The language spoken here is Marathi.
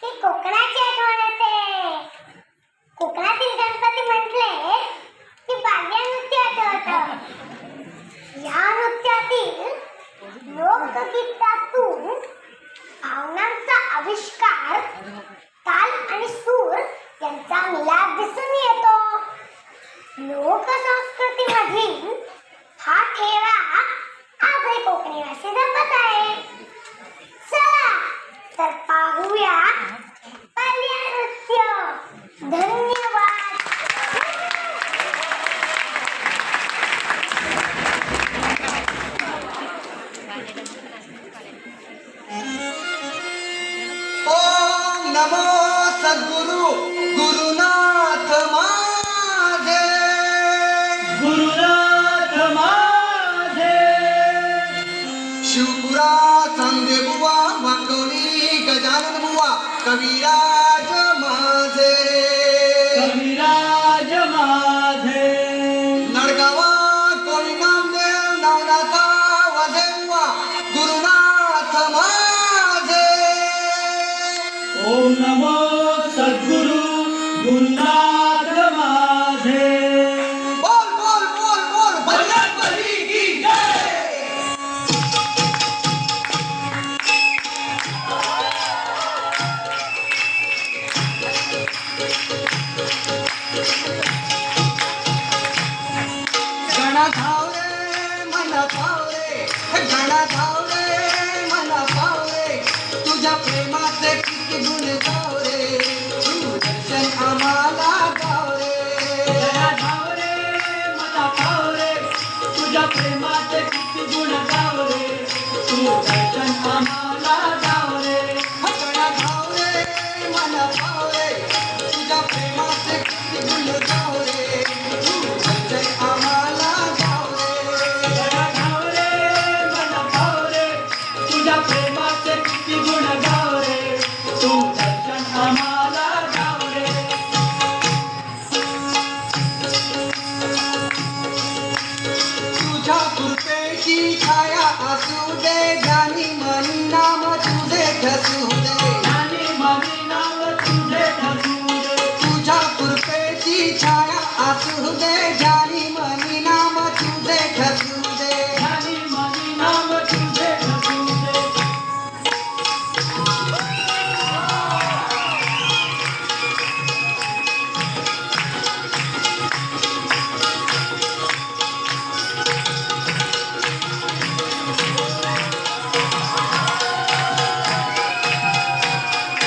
की कोकणाची आठवण येते. कोकणातील गणपती म्हटले की बाल्या नृत्य आठवतं. या नृत्यातील लोकगीतातून भावनांचा आविष्कार, ताल आणि सूर यांचा मिलाप दिसून येतो. लोकसंस्कृतीमधील हा ठेवा आजही कोकणीवासी जपत आहे. चला तर पाहूया बाल्या नृत्य. धन्यवाद. ओम नमो सद्गुरु गुरुनाथ माझे. गुरुनाथ माझे. शिवपुरा चांदे बुवा, वाकोनी गजानन बुवा, कविराज माझे. कविराज माझे. नडगावा कोणी नामदेव नावनाथा वाजे बुवा, गुरुनाथ माझे. ओम नमो सद्गुरु गुरुनाथ